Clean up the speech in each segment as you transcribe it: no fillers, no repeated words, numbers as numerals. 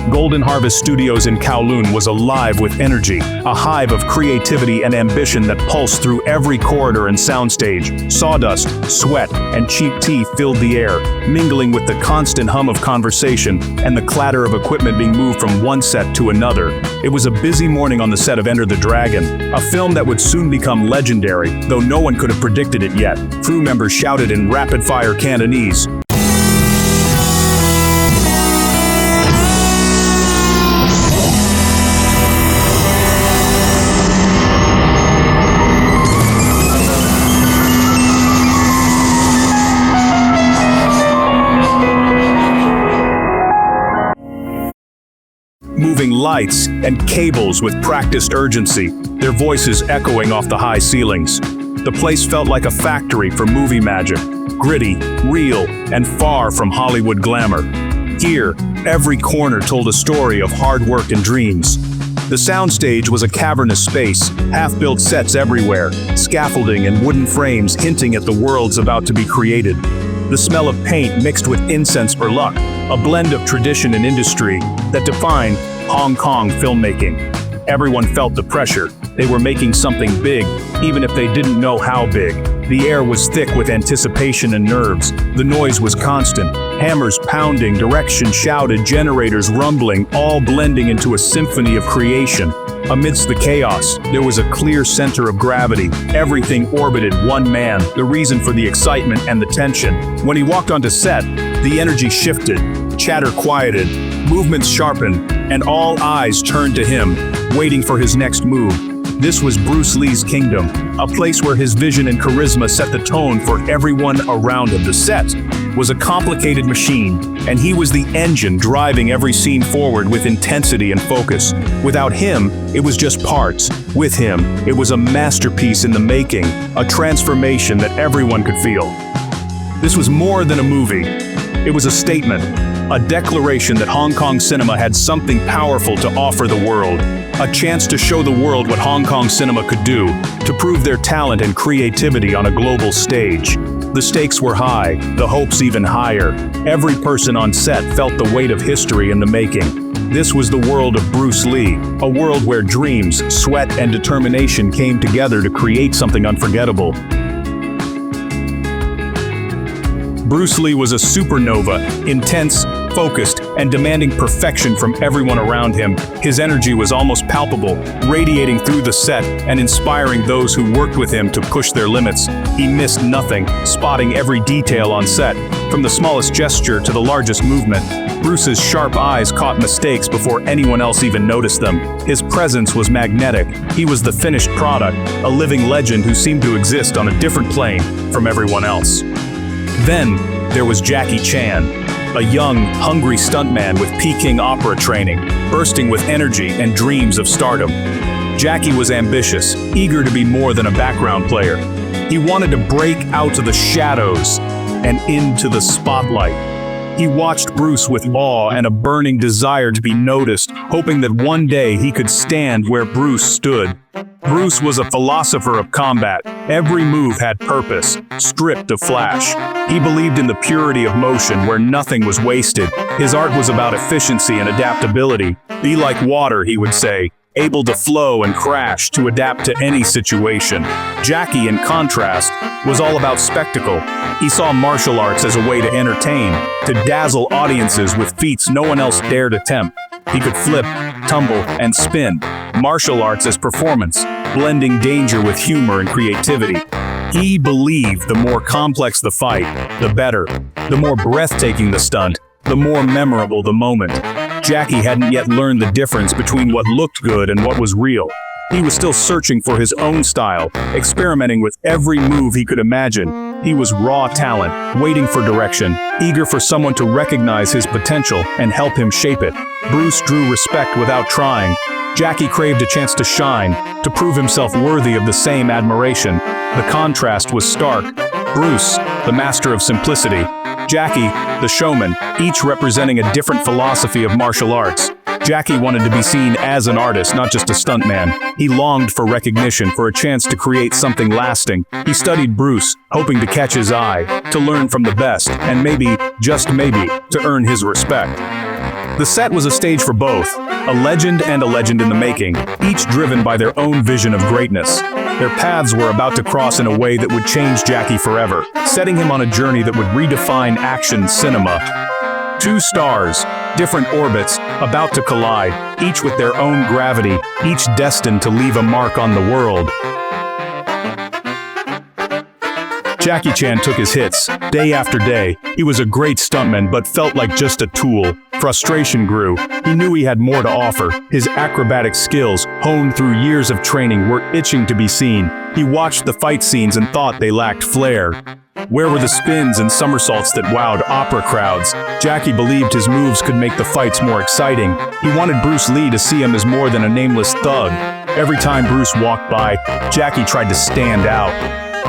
Golden Harvest Studios in Kowloon was alive with energy, a hive of creativity and ambition that pulsed through every corridor and soundstage. Sawdust, sweat, and cheap tea filled the air, mingling with the constant hum of conversation and the clatter of equipment being moved from one set to another. It was a busy morning on the set of Enter the Dragon, a film that would soon become legendary, though no one could have predicted it yet. Crew members shouted in rapid-fire Cantonese. Moving lights and cables with practiced urgency, their voices echoing off the high ceilings. The place felt like a factory for movie magic, gritty, real, and far from Hollywood glamour. Here, every corner told a story of hard work and dreams. The soundstage was a cavernous space, half-built sets everywhere, scaffolding and wooden frames hinting at the worlds about to be created. The smell of paint mixed with incense or luck, a blend of tradition and industry that defined Hong Kong filmmaking. Everyone felt the pressure. They were making something big, even if they didn't know how big. The air was thick with anticipation and nerves. The noise was constant. Hammers pounding, direction shouted, generators rumbling, all blending into a symphony of creation. Amidst the chaos, there was a clear center of gravity. Everything orbited one man, the reason for the excitement and the tension. When he walked onto set, the energy shifted, chatter quieted, movements sharpened, and all eyes turned to him, waiting for his next move. This was Bruce Lee's kingdom, a place where his vision and charisma set the tone for everyone around him. The set was a complicated machine, and he was the engine driving every scene forward with intensity and focus. Without him, it was just parts. With him, it was a masterpiece in the making, a transformation that everyone could feel. This was more than a movie. It was a statement, a declaration that Hong Kong cinema had something powerful to offer the world, a chance to show the world what Hong Kong cinema could do, to prove their talent and creativity on a global stage. The stakes were high, the hopes even higher. Every person on set felt the weight of history in the making. This was the world of Bruce Lee, a world where dreams, sweat, and determination came together to create something unforgettable. Bruce Lee was a supernova, intense, focused, and demanding perfection from everyone around him. His energy was almost palpable, radiating through the set and inspiring those who worked with him to push their limits. He missed nothing, spotting every detail on set, from the smallest gesture to the largest movement. Bruce's sharp eyes caught mistakes before anyone else even noticed them. His presence was magnetic. He was the finished product, a living legend who seemed to exist on a different plane from everyone else. Then, there was Jackie Chan, a young, hungry stuntman with Peking opera training, bursting with energy and dreams of stardom. Jackie was ambitious, eager to be more than a background player. He wanted to break out of the shadows and into the spotlight. He watched Bruce with awe and a burning desire to be noticed, hoping that one day he could stand where Bruce stood. Bruce was a philosopher of combat. Every move had purpose, stripped of flash. He believed in the purity of motion where nothing was wasted. His art was about efficiency and adaptability. Be like water, he would say, able to flow and crash to adapt to any situation. Jackie, in contrast, was all about spectacle. He saw martial arts as a way to entertain, to dazzle audiences with feats no one else dared attempt. He could flip, tumble, and spin. Martial arts as performance, blending danger with humor and creativity. He believed the more complex the fight, the better. The more breathtaking the stunt, the more memorable the moment. Jackie hadn't yet learned the difference between what looked good and what was real. He was still searching for his own style, experimenting with every move he could imagine. He was raw talent, waiting for direction, eager for someone to recognize his potential and help him shape it. Bruce drew respect without trying. Jackie craved a chance to shine, to prove himself worthy of the same admiration. The contrast was stark. Bruce, the master of simplicity. Jackie, the showman, each representing a different philosophy of martial arts. Jackie wanted to be seen as an artist, not just a stuntman. He longed for recognition, for a chance to create something lasting. He studied Bruce, hoping to catch his eye, to learn from the best, and maybe, just maybe, to earn his respect. The set was a stage for both, a legend and a legend in the making, each driven by their own vision of greatness. Their paths were about to cross in a way that would change Jackie forever, setting him on a journey that would redefine action cinema. Two stars, different orbits, about to collide, each with their own gravity, each destined to leave a mark on the world. Jackie Chan took his hits, day after day. He was a great stuntman, but felt like just a tool. Frustration grew. He knew he had more to offer. His acrobatic skills, honed through years of training, were itching to be seen. He watched the fight scenes and thought they lacked flair. Where were the spins and somersaults that wowed opera crowds? Jackie believed his moves could make the fights more exciting. He wanted Bruce Lee to see him as more than a nameless thug. Every time Bruce walked by, Jackie tried to stand out.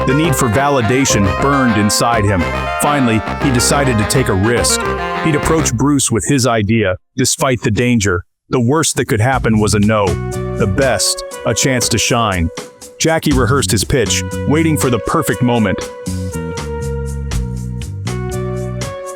The need for validation burned inside him. Finally, he decided to take a risk. He'd approach Bruce with his idea, despite the danger. The worst that could happen was a no. The best, a chance to shine. Jackie rehearsed his pitch, waiting for the perfect moment.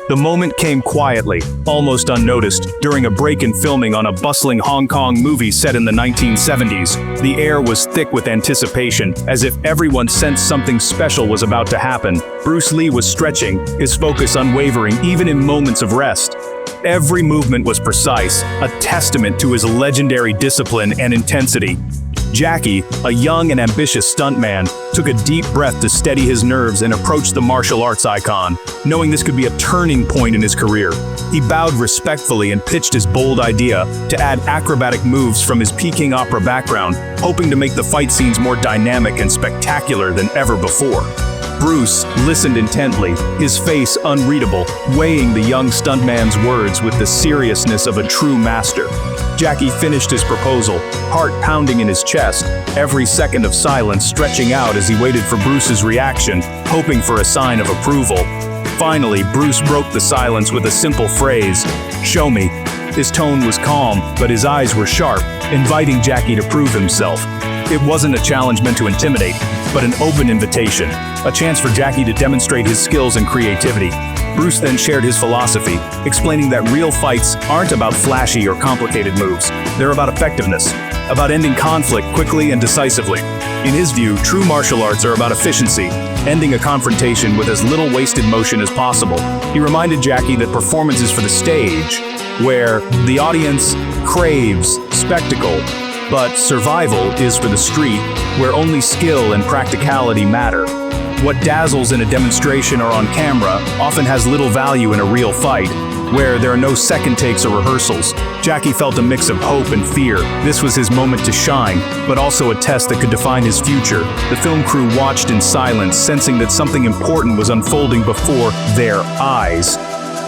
The moment came quietly, almost unnoticed, during a break in filming on a bustling Hong Kong movie set in the 1970s. The air was thick with anticipation, as if everyone sensed something special was about to happen. Bruce Lee was stretching, his focus unwavering even in moments of rest. Every movement was precise, a testament to his legendary discipline and intensity. Jackie, a young and ambitious stuntman, took a deep breath to steady his nerves and approached the martial arts icon, knowing this could be a turning point in his career. He bowed respectfully and pitched his bold idea to add acrobatic moves from his Peking opera background, hoping to make the fight scenes more dynamic and spectacular than ever before. Bruce listened intently, his face unreadable, weighing the young stuntman's words with the seriousness of a true master. Jackie finished his proposal, heart pounding in his chest, every second of silence stretching out as he waited for Bruce's reaction, hoping for a sign of approval. Finally, Bruce broke the silence with a simple phrase, "Show me." His tone was calm, but his eyes were sharp, inviting Jackie to prove himself. It wasn't a challenge meant to intimidate, but an open invitation, a chance for Jackie to demonstrate his skills and creativity. Bruce then shared his philosophy, explaining that real fights aren't about flashy or complicated moves. They're about effectiveness, about ending conflict quickly and decisively. In his view, true martial arts are about efficiency, ending a confrontation with as little wasted motion as possible. He reminded Jackie that performance is for the stage, where the audience craves spectacle, but survival is for the street, where only skill and practicality matter. What dazzles in a demonstration or on camera often has little value in a real fight, where there are no second takes or rehearsals. Jackie felt a mix of hope and fear. This was his moment to shine, but also a test that could define his future. The film crew watched in silence, sensing that something important was unfolding before their eyes.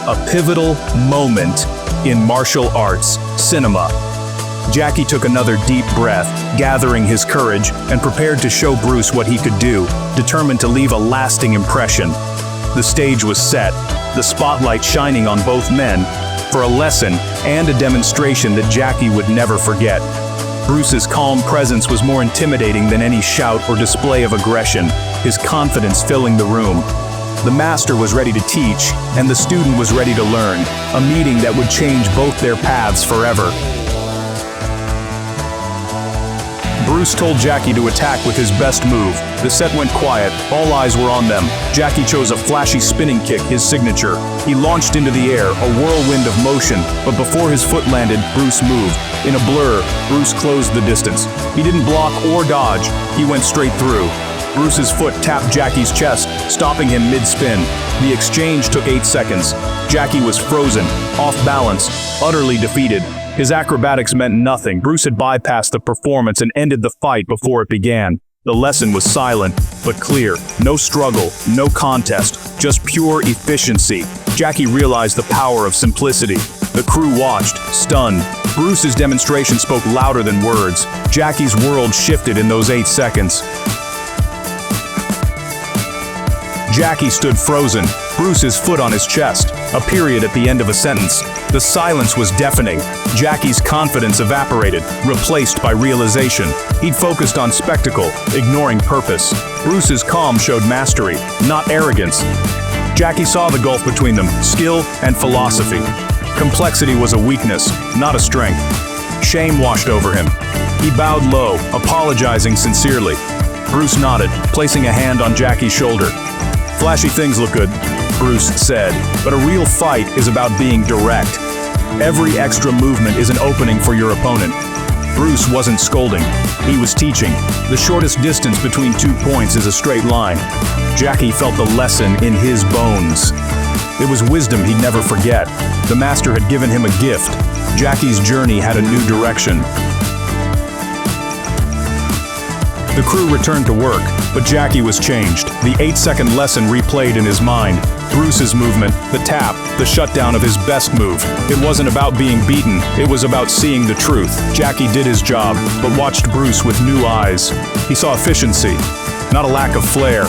A pivotal moment in martial arts cinema. Jackie took another deep breath, gathering his courage, and prepared to show Bruce what he could do, determined to leave a lasting impression. The stage was set, the spotlight shining on both men, for a lesson and a demonstration that Jackie would never forget. Bruce's calm presence was more intimidating than any shout or display of aggression, his confidence filling the room. The master was ready to teach, and the student was ready to learn, a meeting that would change both their paths forever. Bruce told Jackie to attack with his best move. The set went quiet, all eyes were on them. Jackie chose a flashy spinning kick, his signature. He launched into the air, a whirlwind of motion, but before his foot landed, Bruce moved. In a blur, Bruce closed the distance. He didn't block or dodge, he went straight through. Bruce's foot tapped Jackie's chest, stopping him mid-spin. The exchange took 8 seconds. Jackie was frozen, off balance, utterly defeated. His acrobatics meant nothing. Bruce had bypassed the performance and ended the fight before it began. The lesson was silent, but clear. No struggle, no contest, just pure efficiency. Jackie realized the power of simplicity. The crew watched, stunned. Bruce's demonstration spoke louder than words. Jackie's world shifted in those 8 seconds. Jackie stood frozen, Bruce's foot on his chest, a period at the end of a sentence. The silence was deafening. Jackie's confidence evaporated, replaced by realization. He'd focused on spectacle, ignoring purpose. Bruce's calm showed mastery, not arrogance. Jackie saw the gulf between them, skill and philosophy. Complexity was a weakness, not a strength. Shame washed over him. He bowed low, apologizing sincerely. Bruce nodded, placing a hand on Jackie's shoulder. "Flashy things look good," Bruce said, "but a real fight is about being direct. Every extra movement is an opening for your opponent." Bruce wasn't scolding. He was teaching. The shortest distance between 2 points is a straight line. Jackie felt the lesson in his bones. It was wisdom he'd never forget. The master had given him a gift. Jackie's journey had a new direction. The crew returned to work, but Jackie was changed. The 8-second lesson replayed in his mind. Bruce's movement, the tap, the shutdown of his best move. It wasn't about being beaten, it was about seeing the truth. Jackie did his job, but watched Bruce with new eyes. He saw efficiency, not a lack of flair.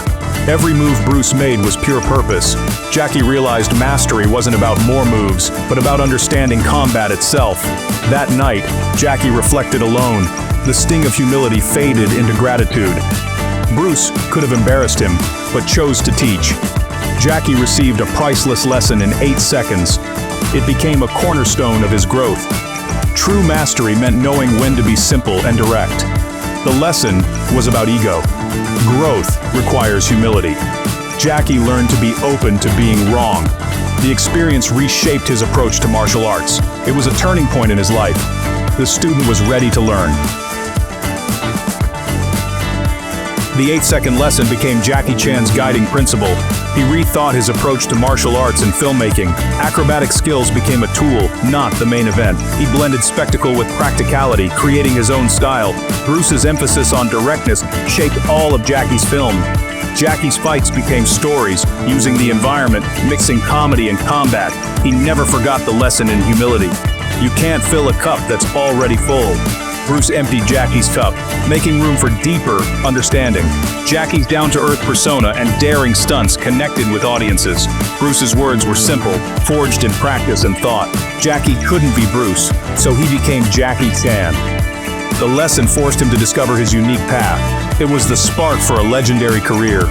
Every move Bruce made was pure purpose. Jackie realized mastery wasn't about more moves, but about understanding combat itself. That night, Jackie reflected alone. The sting of humility faded into gratitude. Bruce could have embarrassed him, but chose to teach. Jackie received a priceless lesson in 8 seconds. It became a cornerstone of his growth. True mastery meant knowing when to be simple and direct. The lesson was about ego. Growth requires humility. Jackie learned to be open to being wrong. The experience reshaped his approach to martial arts. It was a turning point in his life. The student was ready to learn. The 8-second lesson became Jackie Chan's guiding principle. He rethought his approach to martial arts and filmmaking. Acrobatic skills became a tool, not the main event. He blended spectacle with practicality, creating his own style. Bruce's emphasis on directness shaped all of Jackie's film. Jackie's fights became stories, using the environment, mixing comedy and combat. He never forgot the lesson in humility. You can't fill a cup that's already full. Bruce emptied Jackie's cup, making room for deeper understanding. Jackie's down-to-earth persona and daring stunts connected with audiences. Bruce's words were simple, forged in practice and thought. Jackie couldn't be Bruce, so he became Jackie Chan. The lesson forced him to discover his unique path. It was the spark for a legendary career.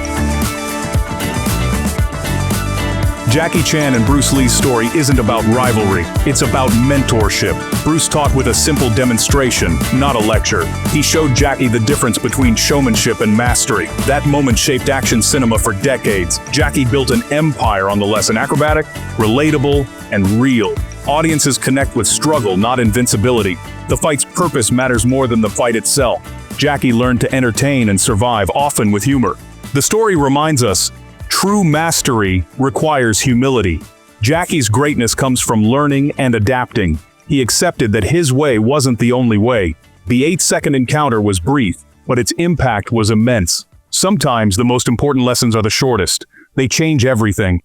Jackie Chan and Bruce Lee's story isn't about rivalry, it's about mentorship. Bruce taught with a simple demonstration, not a lecture. He showed Jackie the difference between showmanship and mastery. That moment shaped action cinema for decades. Jackie built an empire on the lesson: acrobatic, relatable, and real. Audiences connect with struggle, not invincibility. The fight's purpose matters more than the fight itself. Jackie learned to entertain and survive, often with humor. The story reminds us, true mastery requires humility. Jackie's greatness comes from learning and adapting. He accepted that his way wasn't the only way. The 8-second encounter was brief, but its impact was immense. Sometimes the most important lessons are the shortest. They change everything.